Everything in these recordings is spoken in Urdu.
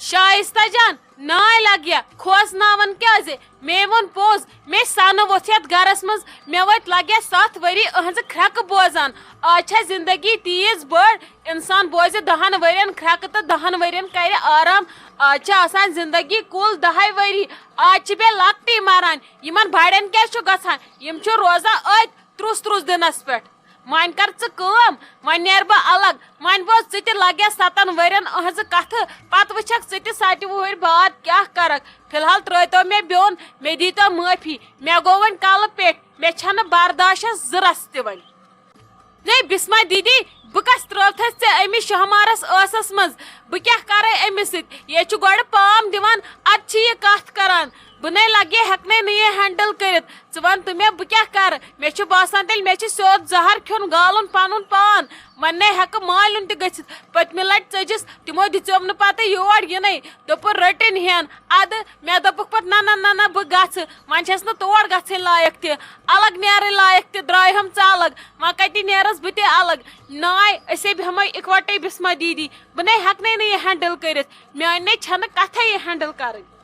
شائستہ جان ناے لگیا کھوس ناون کیازِ مے ون پوز مے سن ووتھ یتھ گرس مز مے وت لگیا 7 ؤری اہنز کھرکہ بوزان آج چھا زندگی تیز بڑ انسان بوزِ 10 ؤرین کھرکہ تو 10 ؤرین کرِ آرام آج چھا آسان زندگی کل 10 ؤری آج چھ بے لکٹی مران یمن بڑین کیا چھ گژھان یم چھ روزان ات ترس دنس پٮ۪ٹھ وۄنۍ کر ژٕ کٲم وۄنۍ نیر بہٕ الگ وۄنۍ بوز ژٕ تہِ لگیا 7 ؤرین اہنزٕ کتھٕ پتہٕ وٕچھکھ ژٕ تہِ 7 وُہٕرۍ بعد کیاہ کرکھ فی الحال ترٲیتو مےٚ بیوٚن مےٚ دیٖتو معٲفی مےٚ گوٚو وۄنۍ کلہٕ پیٚٹھ مےٚ چھنہٕ برداشس زٕ رس تہِ وۄنۍ نے بسما دیدی بہٕ کس ترٲوتھس ژےٚ أمِس شہمارس ٲسس منٛز بہٕ کیاہ کرے أمِس سۭتۍ یے چھُ گۄڈٕ پام دِوان ادٕ چھِ یہِ کتھ کران بہٕ نے لگے ہیٚکنَے نہٕ یہِ ہینڈل کٔرِتھ ژٕ ون تہٕ مےٚ بہٕ کیاہ کرٕ مےٚ چھُ باسان تیٚلہِ مےٚ چھُ سیوٚد زہر کھیوٚن گالُن پنُن پان وۄنۍ نے ہیٚکہٕ مالیُن تہِ گٔژھِتھ پٔتمہِ لٹہِ ژٔجِس تِمو دِژیوم نہٕ پتہٕ یور یِنَے دوٚپُن رٔٹِن ہٮ۪ن ادٕ مےٚ دوٚپُکھ پتہٕ نہ بہٕ گژھٕ وۄنۍ چھس نہٕ تور گژھٕنۍ لایق تہِ الگ نیرٕنۍ لایق تہِ درٛاے ہم ژٕ الگ وۄنۍ کتہِ نیرس بہٕ تہِ الگ ناے أسے بیٚہمو اِکوٹے بسما دیدی بہٕ نے ہیٚکنَے نہٕ یہِ ہینڈل کٔرِتھ میٲنۍ چھنہٕ کتھے یہِ ہینڈل کرٕنۍ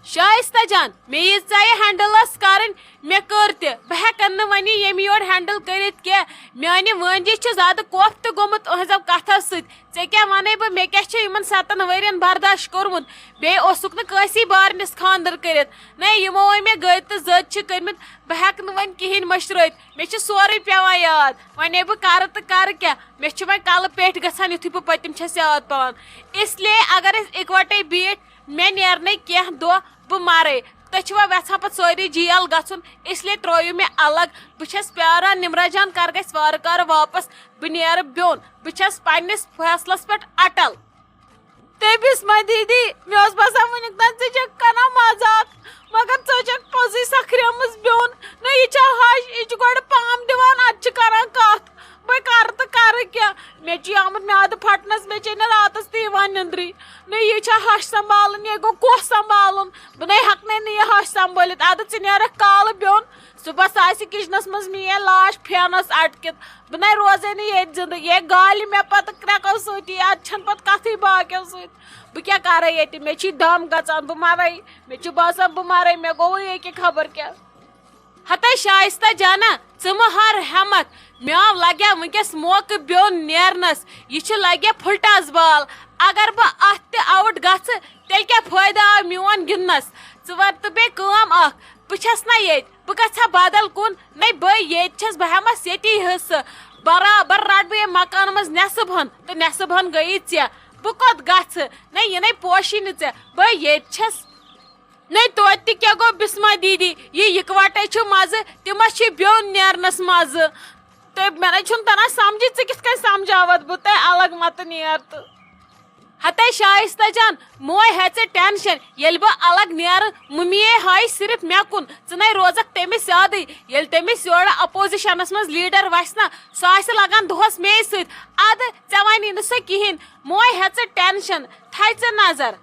شائستہ جان مے ییٖژ یہِ ہینڈل ٲس کرٕنۍ مےٚ کٔر تہِ بہٕ ہیٚکن نہٕ وۄنۍ ییٚمہِ یورٕ ہینڈل کٔرِتھ کینٛہہ میانہِ وٲنجہِ چھُ زیادٕ کوف تہِ گوٚمُت أہنٛزو کتھو سۭتۍ ژےٚ کیاہ ونے بہٕ مےٚ کیاہ چھُ یِمن 7 ؤرین برداشت کوٚرمُت بیٚیہِ اوسُکھ نہٕ کٲنٛسی بارنِس خانٛدر کٔرِتھ نَے یِمو مےٚ گٔرۍ تہٕ زٔدۍ چھِ کٔرمٕتۍ بہٕ ہیٚکہٕ نہٕ وۄنۍ کِہینۍ مٔشرٲیِتھ مےٚ چھُ سورُے پیٚوان یاد وۄنۍ بہٕ کرٕ تہٕ کرٕ کیاہ مےٚ چھُ وۄنۍ کلہٕ پیٚٹھ گژھان یُتھُے بہٕ پٔتِم چھس یاد پیٚوان اسلیے اگر أسۍ اِکوٹے بیٖٹھ مےٚ نیرنَے کینٛہہ دۄہ بہٕ مرے تُہۍ چھِوا ویژھان پتہٕ سٲری جیل گژھُن اسلیے ترٲیِو مےٚ الگ بہٕ چھس پیاران نمرا جان کر گژھِ وارٕ کارٕ واپس بہٕ نیرٕ بیوٚن بہٕ چھس پننِس فٲصلس پٮ۪ٹھ اٹل تے بسما دیدی مےٚ اوس باسان وُنیُک تام ژٕ چھکھ کران مزاق مگر ژٕ چھکھ پوٚزُے سکھریمٕژ بیوٚن نہ یہِ چھا ہش یہِ چھُ گۄڈٕ پام دِوان ادٕ چھِ کران کتھ بہٕ کرٕ تہٕ کرٕ کیاہ مےٚ چھُ آمُت میادٕ پھٹنس مےٚ چھے نہٕ راتس تہِ یِوان نیٚندرٕے نہ یہِ چھا ہش سنبھالُن یہِ گوٚو کۄس سنبھالُن بہٕ نے ہیٚکنَے نہٕ یہِ ہش سنبھٲلِتھ ادٕ ژٕ نیرکھ کالہٕ بیوٚن صُبحس آسہِ کچنس منٛز میٲنۍ لاش پھینس اٹکِتھ بہٕ نے روزے نہٕ ییٚتہِ زندٕ یے گالہِ مےٚ پتہٕ کرٛٮ۪کو سۭتی ادٕ چھنہٕ پتہٕ کتھٕے باقیو سۭتۍ بہٕ کیاہ کرے ییٚتہِ مےٚ چھی دم گژھان بہٕ مرے مےٚ چھُ باسان بہٕ مرے مےٚ گوٚو ییٚکیٛاہ خبر کیاہ ہتے شائستہ جانا ژٕ مہٕ ہار ہیٚمت مےٚ آو لگیا ونکیٚس موقعہٕ بیوٚن نیرنس یہِ چھُ لگیا پھٕلٹاس بال اگر بہٕ اتھ تہِ آوُٹ گژھٕ تیٚلہِ کیاہ فٲیدٕ آو میون گِنٛدنس ژٕ ور تہٕ بیٚیہِ کٲم اکھ بہٕ چھس نہ ییٚتہِ بہٕ گژھٕ ہا بدل کُن نَے بٔے ییٚتہِ چھس بہٕ ہیٚمس ییٚتی حصہٕ برابر رٹ بہٕ ییٚمہِ مکانہٕ منٛز نٮ۪صٕب ہن تہٕ نٮ۪صٕب ہن گٔیی ژےٚ بہٕ کوٚت گژھٕ نَے یہِ نَے پوشی نہٕ ژےٚ بٔے ییٚتہِ چھس نَے توتہِ تہِ کیاہ گوٚو بسما دیدی یہِ اِکوٹے چھُ مزٕ تِمس چھُ بیوٚن نیرنس مزٕ تہٕ مےٚ نَے چھُنہٕ تران سمجھی ژٕ کِتھ کٔنۍ سمجھاوتھ بہٕ تۄہہِ الگ متہٕ نیر تہٕ ہتے شائستہ جان موے ہے ژےٚ ٹینشن ییٚلہِ بہٕ الگ نیرٕ مُمیے ہایہِ صرف مےٚ کُن ژٕ نَے روزکھ تٔمِس یادٕے ییٚلہِ تٔمِس یورٕ اپوزِشنس منٛز لیٖڈر وسہِ نا سُہ آسہِ لگان دۄہس مے سۭتۍ ادٕ ژےٚ وَنی نہٕ سۄ کِہینۍ موے ہے ژےٚ ٹینشن تھاے ژےٚ نظر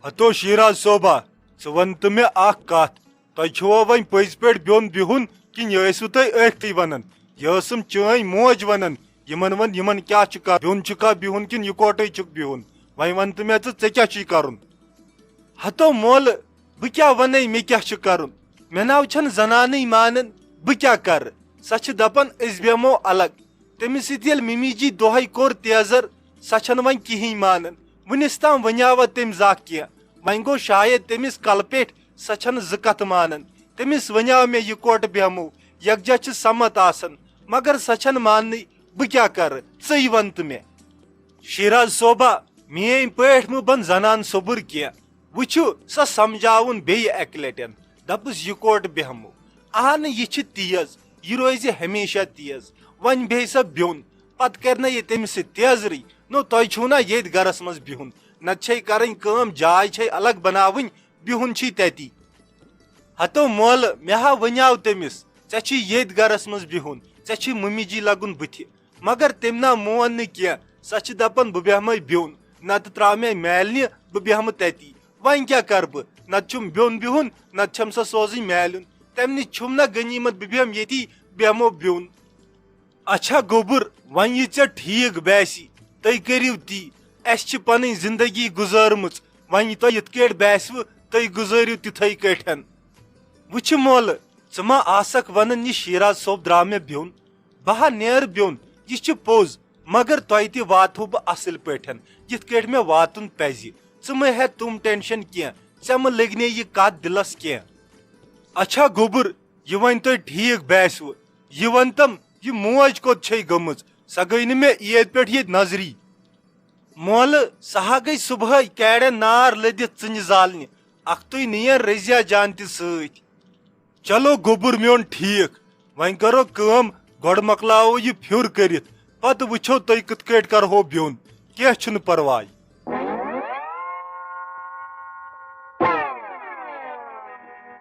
ہتو شیراز صوبا ژٕ ون تہٕ مےٚ اکھ کتھ تۄہہِ چھُوا وۄنۍ پٔزۍ پٲٹھۍ بیوٚن بِہُن کِنہٕ یہِ ٲسوٕ تُہۍ ٲکھتٕے ونان یہِ ٲسٕم چٲنۍ موج ونان یِمن ون یِمن کیاہ چھُ کرُن بیوٚن چھُکھا بِہُن کِنہٕ یِکوٹے چھُکھ بِہُن وۄنۍ ون تہٕ مےٚ ژٕ کیاہ چھُے کرُن ہتو مولہٕ بہٕ کیاہ ونے مےٚ کیاہ چھُ کرُن مےٚ ناو چھنہٕ زنانٕے مانان بہٕ کیاہ کرٕ سۄ چھِ دپان أسۍ بیٚہمو الگ تٔمِس سۭتۍ ییٚلہِ مِمی جی دۄہے کوٚر تیزر سۄ چھنہٕ وۄنۍ کِہینۍ مانان وُنِس تام ونیاوا تٔمۍ زانٛہہ کینٛہہ وۄنۍ گوٚو شاید تٔمِس کلہٕ پیٚٹھ سۄ چھنہٕ زٕ کتھٕ مانان تٔمِس ونیاو مےٚ یِکوٹہٕ بیٚہمو یکجا چھِ سمت آسان مگر سۄ چھنہٕ ماننٕے بہٕ کیاہ کرٕ ژٕے ون تہٕ مےٚ شیراز صوبا میٲنۍ پٲٹھۍ مہٕ بن زنان صبُر کینٛہہ وٕچھِو سۄ سمجاوُن بیٚیہِ اکہِ لٹہِ دپُس یِکوٹہٕ بیٚہمو اہنہٕ یہِ چھِ تیز یہِ روزِ ہمیشہ تیز وۄنۍ بیٚہہِ سۄ بیوٚن پتہٕ کرِ نہ یہِ تٔمِس سۭتۍ تیزرٕے نو تۄہہِ چھُو نا ییٚتہِ گرس منٛز بِہُن نتہٕ چھے کرٕنۍ کٲم جاے چھے الگ بناوٕنۍ بِہُن چھی تتی ہتو مولہٕ مےٚ ہا ونیاو تٔمِس ژےٚ چھی ییٚتہِ گرس منٛز بِہُن ژےٚ چھی ممی جی لگُن بٕتھِ مگر تٔمۍ نا مون نہٕ کینٛہہ سۄ چھِ دپان بہٕ بیٚہمے بیوٚن نتہٕ تراو مےٚ میلنہِ بہٕ بیٚہمہٕ تتی وۄنۍ کیاہ کرٕ بہٕ نتہٕ چھُم بیوٚن بِہُن نتہٕ چھم سۄ سوزٕنۍ میلُن تمہِ نِش چھُم نا غنیٖمت بہٕ بیٚہمہٕ ییٚتی بیٚہمو بیوٚن اچھا گوٚبُر وۄنۍ یہِ ژےٚ ٹھیٖک باسہِ تُہۍ کٔرِو تی اس چھ پنن زندگی گزارمٕژ ون تۄہہِ یِتھ کٲٹھۍ باسوٕ تُہۍ گُزٲرِو تِتھٕے کٲٹھۍ وٕچھ مولہٕ ژٕ ما آسکھ ونان یہِ شیراز صٲب درٛاو مےٚ بیوٚن بہٕ ہا نیرٕ بیوٚن یہِ چھُ پوٚز مگر تۄہہِ تہِ واتہو بہٕ اصل پٲٹھۍ یِتھ کٲٹھۍ مےٚ واتُن پزِ ژٕ مہ ہےٚ تِم ٹینشن کینٛہہ ژےٚ مہ لٔگنے یہِ کتھ دِلس کینٛہہ اچھا گوٚبُر یہِ وۄنۍ تۄہہِ ٹھیٖک باسوٕ یہِ ؤنتم یہِ موج کوٚت چھے گٔمٕژ سۄ گٔے نہٕ مےٚ عیٖد پٮ۪ٹھ ییٚتہِ نظری مولہٕ سۄ ہا گٔے صبحٲے کاڑٮ۪ن نار لٔدِتھ ژٕنہِ زالنہِ اکھتُے نِیَن رٔضیا جان تہِ سۭتۍ چلو گوٚبُر میون ٹھیٖک وۄنۍ کرو کٲم گۄڈٕ مۄکلاوو یہِ پھیُر کٔرِتھ پتہٕ وٕچھو تُہۍ کِتھ کٲٹھۍ کرہو بیوٚن کینٛہہ چھُنہٕ پرواے